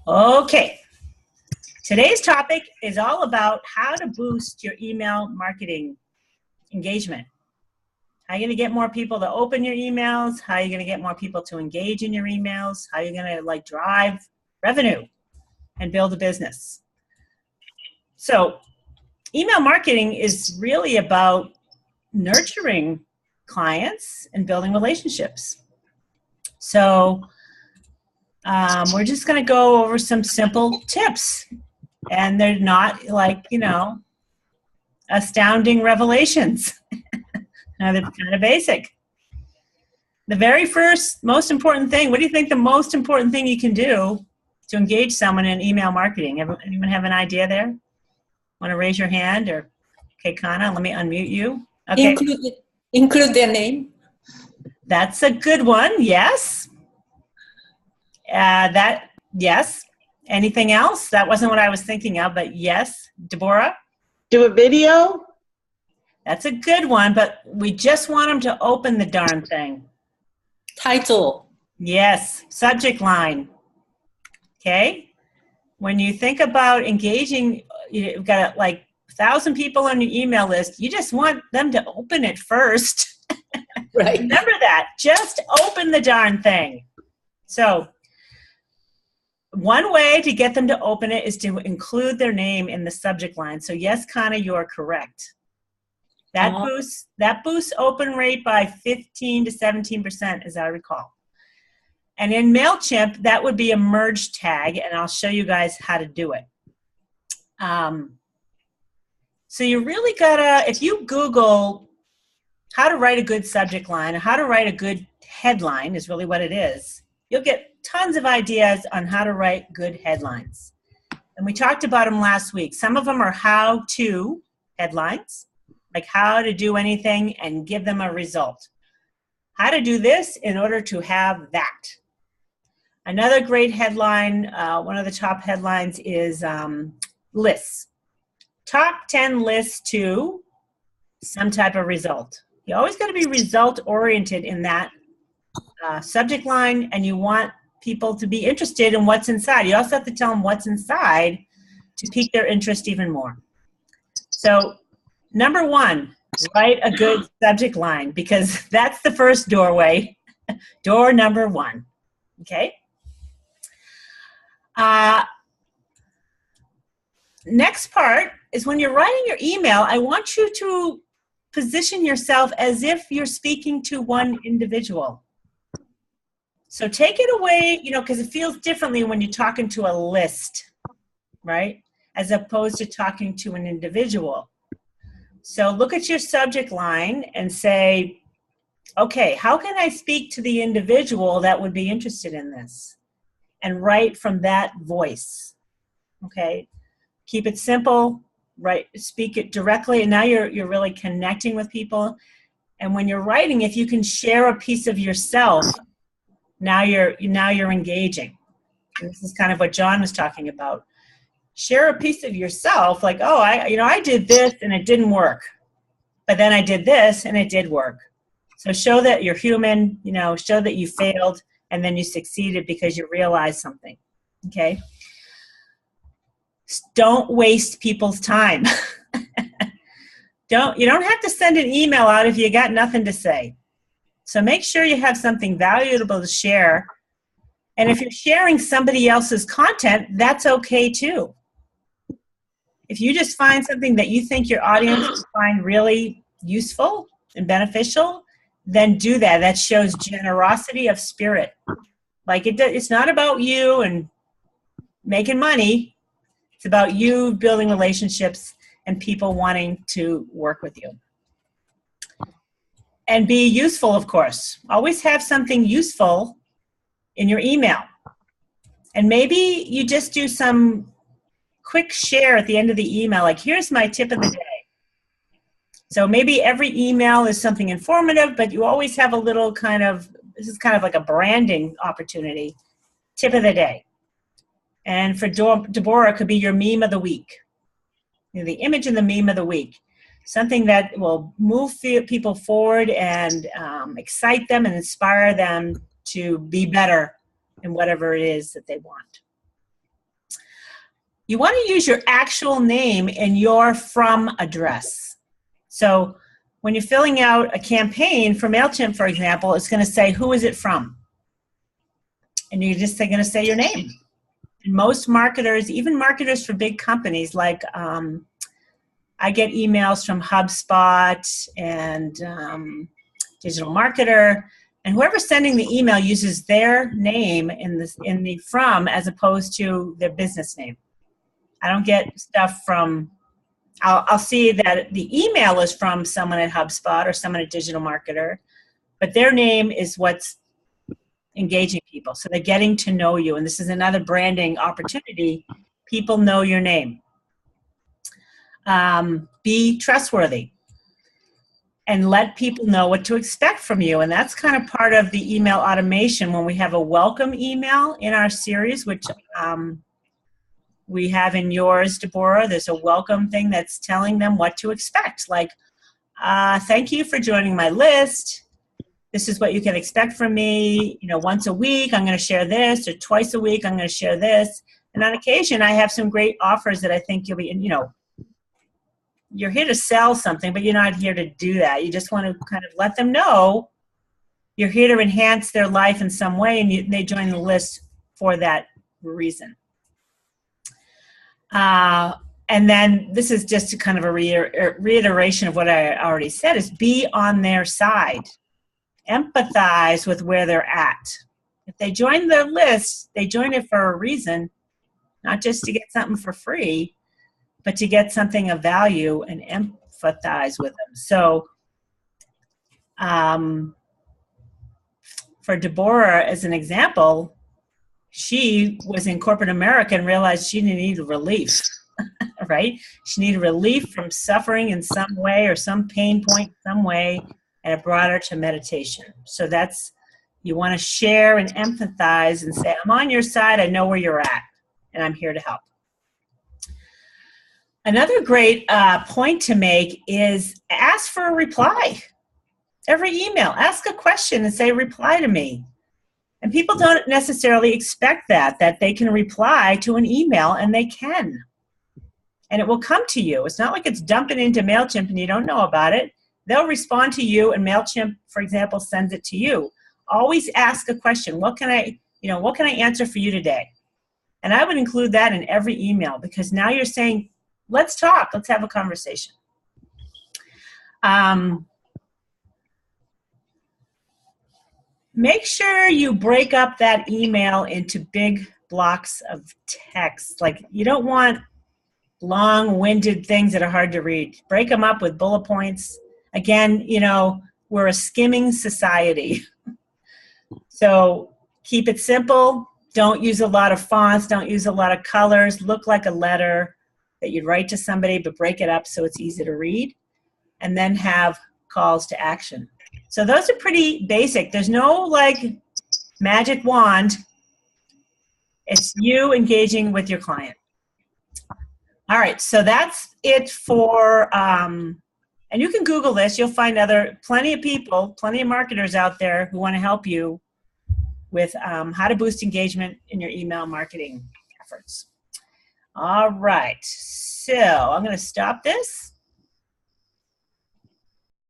Okay, today's topic is all about how to boost your email marketing engagement. How are you going to get more people to open your emails? How are you going to get more people to engage in your emails? How are you going to drive revenue and build a business? So email marketing is really about nurturing clients and building relationships. So we're just going to go over some simple tips. And they're not astounding revelations. They're kind of basic. The very first, most important thing, what do you think the most important thing you can do to engage someone in email marketing? Anyone have an idea there? Want to raise your hand? Or, okay, Kana, let me unmute you. Okay. Include their name. That's a good one, yes. Yes. Anything else? That wasn't what I was thinking of, but yes. Deborah? Do a video? That's a good one, but we just want them to open the darn thing. Title. Yes. Subject line. Okay? When you think about engaging, you've got like 1,000 people on your email list, you just want them to open it first. Right. Remember that. Just open the darn thing. So, one way to get them to open it is to include their name in the subject line. So yes, Kana, you are correct. That boosts open rate by 15 to 17%, as I recall. And in Mail Chimp, that would be a merge tag, and I'll show you guys how to do it. So you really gotta, if you Google how to write a good subject line, or how to write a good headline is really what it is, you'll get tons of ideas on how to write good headlines. And we talked about them last week. Some of them are how-to headlines, like how to do anything and give them a result. How to do this in order to have that. Another great headline, one of the top headlines is lists. Top 10 lists to some type of result. You always got to be result-oriented in that subject line, and you want people to be interested in what's inside. You also have to tell them what's inside to pique their interest even more. So, number one, write a good subject line, because that's the first doorway. Door number one. Okay? Next part is when you're writing your email, I want you to position yourself as if you're speaking to one individual. So take it away, because it feels differently when you're talking to a list, right? As opposed to talking to an individual. So look at your subject line and say, okay, how can I speak to the individual that would be interested in this? And write from that voice, okay? Keep it simple, right? Speak it directly, and now you're really connecting with people. And when you're writing, if you can share a piece of yourself, now you're engaging. And this is kind of what John was talking about. Share a piece of yourself, like, oh, I did this and it didn't work, but then I did this and it did work. So show that you're human, show that you failed and then you succeeded because you realized something. Okay? Don't waste people's time. You don't have to send an email out if you got nothing to say. So make sure you have something valuable to share. And if you're sharing somebody else's content, that's okay too. If you just find something that you think your audience will find really useful and beneficial, then do that. That shows generosity of spirit. Like it's not about you and making money. It's about you building relationships and people wanting to work with you. And be useful, of course. Always have something useful in your email. And maybe you just do some quick share at the end of the email, like, here's my tip of the day. So maybe every email is something informative, but you always have a little this is kind of like a branding opportunity. Tip of the day. And for Deborah, it could be your meme of the week. The image and the meme of the week. Something that will move people forward and excite them and inspire them to be better in whatever it is that they want. you want to use your actual name and your from address. So when you're filling out a campaign for MailChimp, for example, it's going to say, who is it from? And you're just going to say your name. And most marketers, even marketers for big companies, like I get emails from HubSpot and Digital Marketer, and whoever's sending the email uses their name in the from as opposed to their business name. I don't get stuff from, I'll see that the email is from someone at HubSpot or someone at Digital Marketer, but their name is what's engaging people. So they're getting to know you. And this is another branding opportunity. People know your name. Be trustworthy and let people know what to expect from you. And that's kind of part of the email automation when we have a welcome email in our series, which we have in yours, Deborah. There's a welcome thing that's telling them what to expect. Like, thank you for joining my list. This is what you can expect from me. You know, once a week, I'm going to share this, or twice a week, I'm going to share this. And on occasion, I have some great offers that I think you'll be, you know, you're here to sell something, but you're not here to do that. You just want to kind of let them know you're here to enhance their life in some way, and they join the list for that reason. And then this is just kind of a reiteration of what I already said, is be on their side. Empathize with where they're at. If they join their list, they join it for a reason, not just to get something for free, but to get something of value, and empathize with them. So for Deborah, as an example, she was in corporate America and realized she needed relief, right? She needed relief from suffering in some way or some pain point in some way, and it brought her to meditation. So that's, you want to share and empathize and say, I'm on your side, I know where you're at, and I'm here to help. Another great point to make is ask for a reply. Every email, ask a question and say, reply to me. And people don't necessarily expect that they can reply to an email, and they can. And it will come to you. It's not like it's dumping into MailChimp and you don't know about it. They'll respond to you, and MailChimp, for example, sends it to you. Always ask a question. What can I answer for you today? And I would include that in every email, because now you're saying, let's talk. Let's have a conversation. Make sure you break up that email into big blocks of text. Like, you don't want long-winded things that are hard to read. Break them up with bullet points. Again, you know, we're a skimming society. So keep it simple. Don't use a lot of fonts. Don't use a lot of colors. Look like a letter that you'd write to somebody, but break it up so it's easy to read. And then have calls to action. So those are pretty basic. There's no like magic wand. It's you engaging with your client. All right, so that's it for, and you can Google this. You'll find plenty of people, plenty of marketers out there who want to help you with how to boost engagement in your email marketing efforts. All right, so I'm going to stop this.